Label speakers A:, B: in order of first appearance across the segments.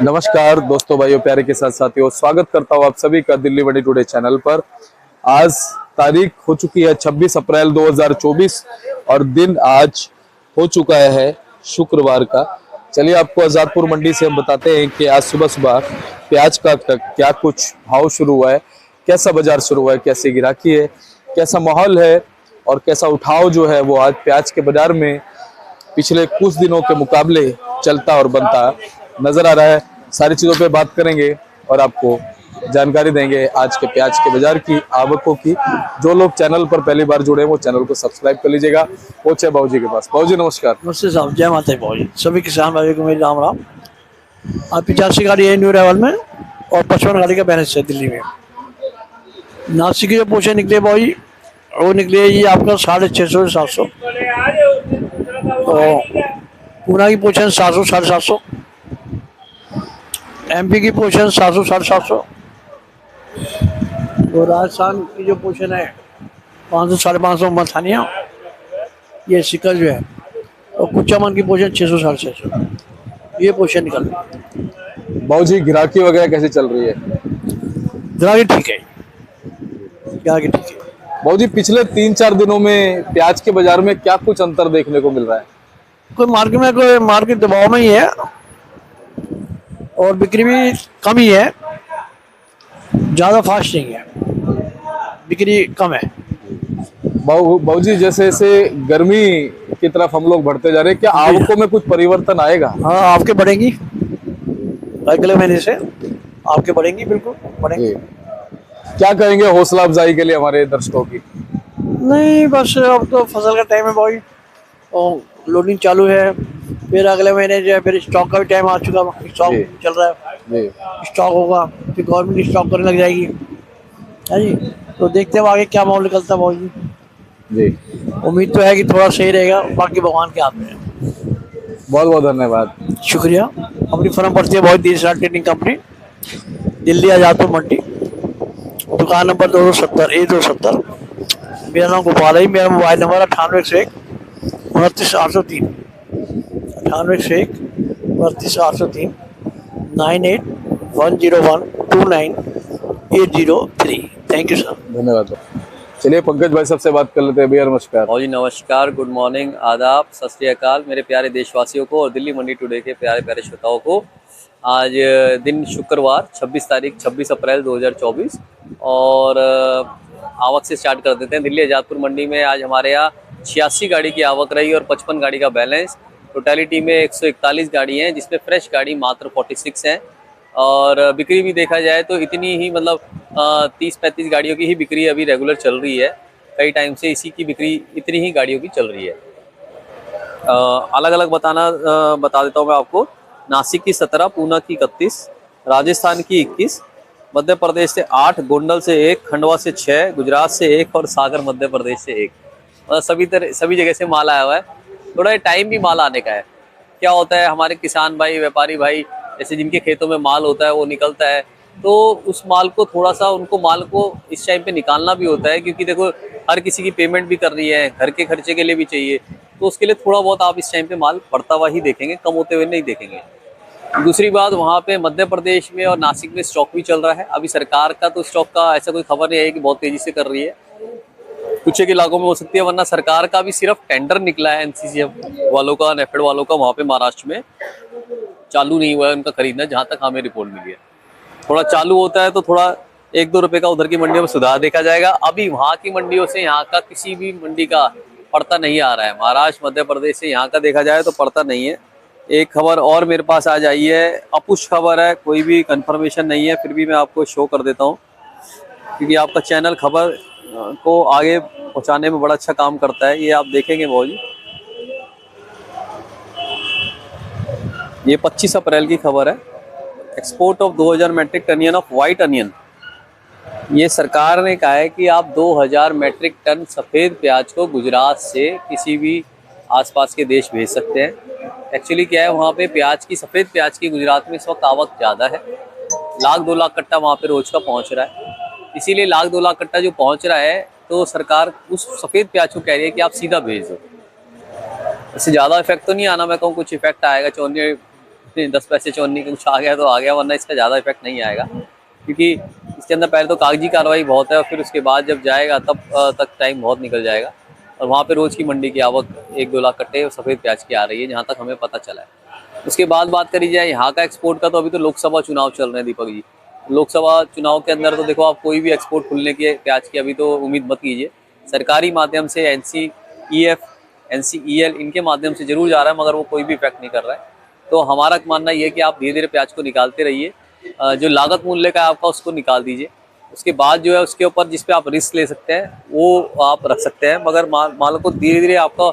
A: नमस्कार दोस्तों, भाइयों, प्यारे के साथ साथियों, स्वागत करता हूं आप सभी का दिल्ली मंडी टुडे चैनल पर। आज तारीख हो चुकी है 26 अप्रैल 2024 और दिन आज हो चुका है शुक्रवार का। चलिए आपको आजादपुर मंडी से हम बताते हैं कि आज सुबह सुबह प्याज का क्या कुछ भाव शुरू हुआ है, कैसा बाजार शुरू हुआ है, कैसी गिराकी है, कैसा माहौल है और कैसा उठाव जो है वो आज प्याज के बाजार में पिछले कुछ दिनों के मुकाबले चलता और बनता नजर आ रहा है। सारी चीजों पे बात करेंगे और आपको जानकारी देंगे आज के प्याज के बाजार की, आवकों की। जो लोग चैनल पर पहली बार जुड़े हैं वो चैनल को सब्सक्राइब कर लीजिएगा। पहुंचे बाबूजी के पास। बाबूजी नमस्कार।
B: नमस्ते साहब, जय माता दी बाबूजी। सभी किसान भाइयों को मेरी राम राम। आज 85 गाड़ी है न्यू अराइवल में और 55 गाड़ी का बैलेंस है दिल्ली में। नासिक की जो पोछे निकले बाबूजी वो निकले ये आपका 650 से 700। तो पूना की पोछन 700 750। MP की पोछन 700 750। और राजस्थान की जो पोछन है 500 550 मथानिया ये सिक्का जो है। और कुचा मन की पोषण 600 650 ये पोषण निकल रही।
A: बाबूजी गिराकी वगैरह कैसे चल रही है?
B: गिराकी ठीक है, गिराकी ठीक है।
A: बाबूजी पिछले 3-4 दिनों में प्याज के बाजार में क्या कुछ अंतर देखने को मिल रहा है?
B: कोई मार्केट दबाव में ही है और बिक्री भी कम ही है, ज़्यादा फास्ट नहीं है, बिक्री कम है।
A: बाबूजी जैसे जैसे गर्मी की तरफ हम लोग बढ़ते जा रहे हैं, क्या आवकों में कुछ परिवर्तन आएगा?
B: हाँ, आपके बढ़ेंगी अगले महीने से, आपके बढ़ेंगी, बिल्कुल बढ़ेंगी।
A: क्या कहेंगे हौसला अफजाई के लिए हमारे दर्शकों की?
B: नहीं, बस अब तो फसल का टाइम है भाई और लोडिंग चालू है। फिर अगले महीने जो है फिर स्टॉक का भी टाइम आ चुका, स्टॉक चल रहा है, स्टॉक होगा, फिर गवर्नमेंट स्टॉक करने लग जाएगी है जी। तो देखते हैं आगे क्या माहौल निकलता है भाई
A: जी।
B: उम्मीद तो है कि थोड़ा सही रहेगा, बाकी भगवान के हाथ में है।
A: बहुत बहुत धन्यवाद,
B: शुक्रिया। अपनी फर्म पड़ती है बहुत दीनदयाल ट्रेडिंग कंपनी, दिल्ली आजादपुर मंडी, दुकान नंबर 270 A270। मेरा नाम गोपाल है। मेरा mobile number 9801 29 803 9801 29 803 9810129803। Thank you sir,
A: धन्यवाद। चलिए पंकज भाई सबसे बात कर लेते हैं। भैया नमस्कार।
C: जी नमस्कार, गुड मॉर्निंग, आदाब, सत श्री अकाल मेरे प्यारे देशवासियों को और दिल्ली मंडी टुडे के प्यारे प्यारे श्रोताओं को। आज दिन शुक्रवार 26 अप्रैल 2024 और आवक से स्टार्ट कर देते हैं। दिल्ली आजादपुर मंडी में आज हमारे यहाँ 86 गाड़ी की आवक रही और 55 गाड़ी का बैलेंस। टोटलिटी में 141 गाड़ी हैं जिसमें फ्रेश गाड़ी मात्र 46 हैं और बिक्री भी देखा जाए तो इतनी ही 30-35 गाड़ियों की ही बिक्री अभी रेगुलर चल रही है। कई टाइम से इसी की बिक्री इतनी ही गाड़ियों की चल रही है। अलग अलग बता देता हूँ मैं आपको। नासिक की 17, पूना की 31, राजस्थान की 21, मध्य प्रदेश से 8, गोंडल से 1, खंडवा से 6, गुजरात से 1 और सागर मध्य प्रदेश से 1। सभी जगह से माल आया हुआ है। थोड़ा टाइम भी माल आने का है। क्या होता है, हमारे किसान भाई, व्यापारी भाई, जैसे जिनके खेतों में माल होता है वो निकलता है, तो उस माल को थोड़ा सा उनको माल को इस टाइम पे निकालना भी होता है, क्योंकि देखो हर किसी की पेमेंट भी कर रही है, घर के खर्चे के लिए भी चाहिए, तो उसके लिए थोड़ा बहुत आप इस टाइम पे माल बढ़ता हुआ ही देखेंगे, कम होते हुए नहीं देखेंगे। दूसरी बात, वहाँ पे मध्य प्रदेश में और नासिक में स्टॉक भी चल रहा है। अभी सरकार का तो स्टॉक का ऐसा कोई खबर नहीं है कि बहुत तेजी से कर रही है, कुछ एक इलाकों में हो सकती है, वरना सरकार का भी सिर्फ टेंडर निकला है NCCF वालों का, नेफेड वालों का, वहाँ पे महाराष्ट्र में चालू नहीं हुआ है उनका खरीदना, जहाँ तक हमें रिपोर्ट मिली है। थोड़ा चालू होता है तो थोड़ा 1-2 रुपए का उधर की मंडियों में सुधार देखा जाएगा। अभी वहाँ की मंडियों से यहाँ का किसी भी मंडी का पड़ता नहीं आ रहा है। महाराष्ट्र, मध्य प्रदेश से यहाँ का देखा जाए तो पड़ता नहीं है। एक खबर और मेरे पास आ जाई है, अपुष्ट खबर है, कोई भी कंफर्मेशन नहीं है, फिर भी मैं आपको शो कर देता हूँ, क्योंकि आपका चैनल खबर को आगे पहुँचाने में बड़ा अच्छा काम करता है। ये आप देखेंगे भाई, ये 25 अप्रैल की खबर है। Export of 2000 metric tonne of white onion. ये सरकार ने कहा है कि आप 2000 मेट्रिक टन सफ़ेद प्याज को गुजरात से किसी भी आसपास के देश भेज सकते हैं। एक्चुअली क्या है, वहाँ पे प्याज की, सफ़ेद प्याज की गुजरात में इस वक्त आवक ज़्यादा है। 1-2 लाख कट्टा वहाँ पे रोज का पहुँच रहा है। इसीलिए 1-2 लाख कट्टा जो पहुँच रहा है, तो सरकार उस सफ़ेद प्याज को कह रही है कि आप सीधा भेज दो। इससे ज़्यादा इफेक्ट तो नहीं आना, मैं कहूँ कुछ इफेक्ट आएगा, 10 पैसे चौनी का कुछ आ गया तो आ गया, वरना इसका ज़्यादा इफेक्ट नहीं आएगा, क्योंकि इसके अंदर पहले तो कागजी कार्रवाई बहुत है और फिर उसके बाद जब जाएगा तब तक टाइम बहुत निकल जाएगा। और वहाँ पे रोज़ की मंडी की आवक 1-2 लाख कट्टे सफ़ेद प्याज की आ रही है, जहाँ तक हमें पता चला है। उसके बाद बात करी जाए यहाँ का एक्सपोर्ट का, तो अभी तो लोकसभा चुनाव चल रहे हैं दीपक जी। लोकसभा चुनाव के अंदर तो देखो, आप कोई भी एक्सपोर्ट खुलने के प्याज की अभी तो उम्मीद मत कीजिए। सरकारी माध्यम से NCEF, NCEL इनके माध्यम से जरूर जा रहा है, मगर वो कोई भी इफेक्ट नहीं कर रहा है। तो हमारा मानना ये है कि आप धीरे धीरे प्याज को निकालते रहिए, जो लागत मूल्य का है आपका उसको निकाल दीजिए। उसके बाद जो है उसके ऊपर जिस पे आप रिस्क ले सकते हैं वो आप रख सकते हैं, मगर माल को धीरे धीरे आपका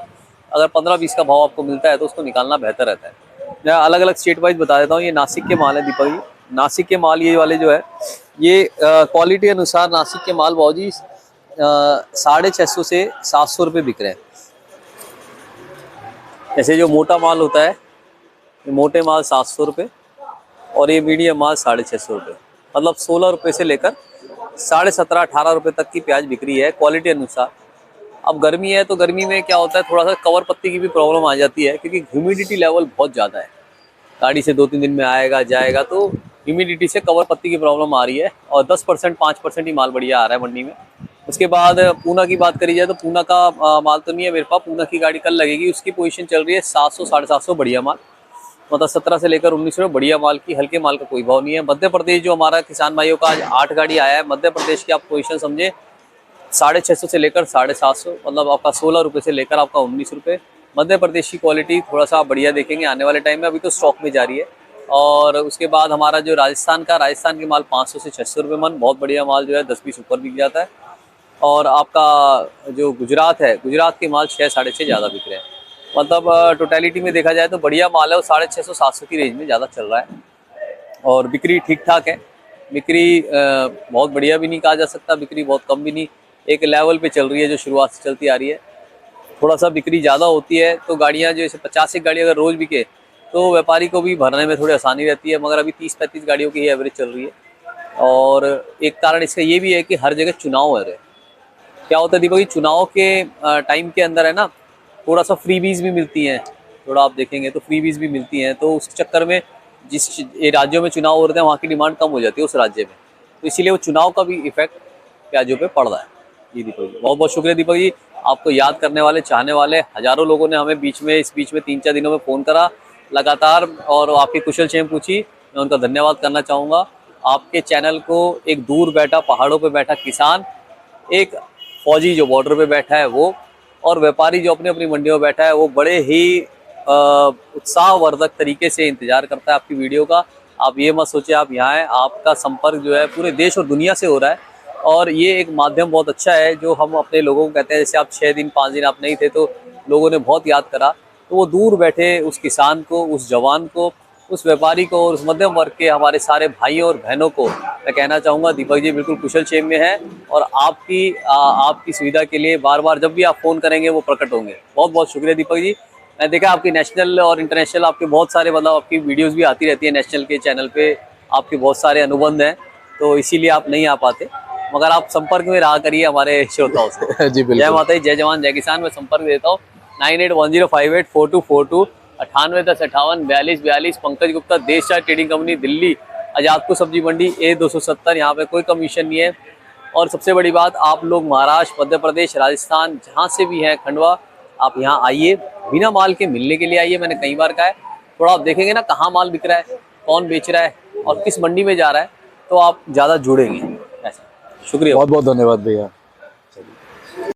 C: अगर 15-20 का भाव आपको मिलता है तो उसको निकालना बेहतर रहता है। मैं अलग अलग स्टेट वाइज बता देता हूँ। ये नासिक के माल है दीपक जी, नासिक के माल ये वाले जो है ये क्वालिटी अनुसार नासिक के माल भाव जी 650 से 700 रुपये बिक रहे हैं। जैसे जो मोटा माल होता है, ये मोटे माल 700 रुपये और ये मीडियम माल 650 रुपये, मतलब 16 रुपये से लेकर 17.5-18 रुपये तक की प्याज बिक्री है क्वालिटी अनुसार। अब गर्मी है तो गर्मी में क्या होता है, थोड़ा सा कवर पत्ती की भी प्रॉब्लम आ जाती है, क्योंकि ह्यूमिडिटी लेवल बहुत ज़्यादा है। गाड़ी से 2-3 दिन में आएगा जाएगा तो ह्यूमिडिटी से कवर पत्ती की प्रॉब्लम आ रही है, और 10% 5% ही माल बढ़िया आ रहा है मंडी में। उसके बाद पूना की बात करी जाए तो पूना का माल तो नहीं है मेरे पास, पूना की गाड़ी कल लगेगी, उसकी पोजीशन चल रही है 700-750 बढ़िया माल, मतलब 17 से लेकर 19 रुपये बढ़िया माल की। हल्के माल का कोई भाव नहीं है। मध्य प्रदेश जो हमारा किसान भाइयों का आज 8 गाड़ी आया है, मध्य प्रदेश की आप पोजीशन समझे 650 से लेकर 750, मतलब आपका 16 रुपये से लेकर आपका 19 रुपये। मध्य प्रदेश की क्वालिटी थोड़ा सा आप बढ़िया देखेंगे आने वाले टाइम में, अभी तो स्टॉक में जारी है। और उसके बाद हमारा जो राजस्थान के माल 500 से 600 रुपये मन, बहुत बढ़िया माल जो है 10-20 ऊपर बिक जाता है। और आपका जो गुजरात है, गुजरात के माल 6-6.5 ज़्यादा बिक रहे हैं, मतलब टोटलिटी में देखा जाए तो बढ़िया माल है वो 650-700 की रेंज में ज़्यादा चल रहा है। और बिक्री ठीक ठाक है, बिक्री बहुत बढ़िया भी नहीं कहा जा सकता, बिक्री बहुत कम भी नहीं, एक लेवल पे चल रही है जो शुरुआत से चलती आ रही है। थोड़ा सा बिक्री ज़्यादा होती है तो गाड़ियाँ जो जैसे 50 एक गाड़ी अगर रोज़ बिके तो व्यापारी को भी भरने में थोड़ी आसानी रहती है, मगर अभी 30-35 गाड़ियों की ही एवरेज चल रही है। और एक कारण इसका ये भी है कि हर जगह चुनाव है। क्या होता है दीपक जी, चुनाव के टाइम के अंदर है ना, थोड़ा सा फ्रीबीज भी मिलती हैं, थोड़ा आप देखेंगे तो फ्रीबीज भी मिलती हैं, तो उस चक्कर में जिस राज्यों में चुनाव हो रहे हैं वहाँ की डिमांड कम हो जाती है उस राज्य में, तो इसीलिए वो चुनाव का भी इफेक्ट प्याजों पे पड़ रहा है। जी दीपक जी, बहुत बहुत शुक्रिया दीपक जी, आपको याद करने वाले चाहने वाले हज़ारों लोगों ने हमें इस बीच में 3-4 दिनों में फ़ोन करा लगातार और आपकी कुशल क्षेम पूछी, मैं उनका धन्यवाद करना चाहूँगा। आपके चैनल को एक दूर बैठा पहाड़ों पर बैठा किसान, एक फौजी जो बॉर्डर पे बैठा है वो, और व्यापारी जो अपनी अपनी मंडियों में बैठा है वो बड़े ही उत्साहवर्धक तरीके से इंतजार करता है आपकी वीडियो का। आप ये मत सोचिए आप यहाँ हैं, आपका संपर्क जो है पूरे देश और दुनिया से हो रहा है, और ये एक माध्यम बहुत अच्छा है जो हम अपने लोगों को कहते हैं। जैसे आप 6 दिन 5 दिन आप नहीं थे तो लोगों ने बहुत याद करा, तो वो दूर बैठे उस किसान को, उस जवान को, उस व्यापारी को और उस मध्यम वर्ग के हमारे सारे भाइयों और बहनों को मैं कहना चाहूँगा दीपक जी बिल्कुल कुशल क्षेम में है, और आपकी सुविधा के लिए बार बार जब भी आप फ़ोन करेंगे वो प्रकट होंगे। बहुत बहुत शुक्रिया दीपक जी। मैं देखा आपकी नेशनल और इंटरनेशनल आपके बहुत सारे, मतलब आपकी वीडियोज़ भी आती रहती है नेशनल के चैनल पर, आपके बहुत सारे अनुबंध हैं, तो इसीलिए आप नहीं आ पाते, मगर आप संपर्क में रहा करिए हमारे श्रोताओं से।
A: जी बिल्कुल।
C: जय माता दी, जय जवान जय किसान। मैं संपर्क देता हूँ 9810584242, 9810584242। पंकज गुप्ता, देश चाय ट्रेडिंग कंपनी, दिल्ली, आजादपुर सब्जी मंडी A270। यहाँ पे कोई कमीशन नहीं है। और सबसे बड़ी बात, आप लोग महाराष्ट्र, मध्य प्रदेश, राजस्थान जहाँ से भी हैं खंडवा, आप यहाँ आइए, बिना माल के मिलने के लिए आइए। मैंने कई बार कहा है, थोड़ा आप देखेंगे ना कहाँ माल बिक रहा है, कौन बेच रहा है और किस मंडी में जा रहा है, तो आप ज़्यादा जुड़ेंगे। ऐसा। शुक्रिया,
A: बहुत बहुत धन्यवाद भैया।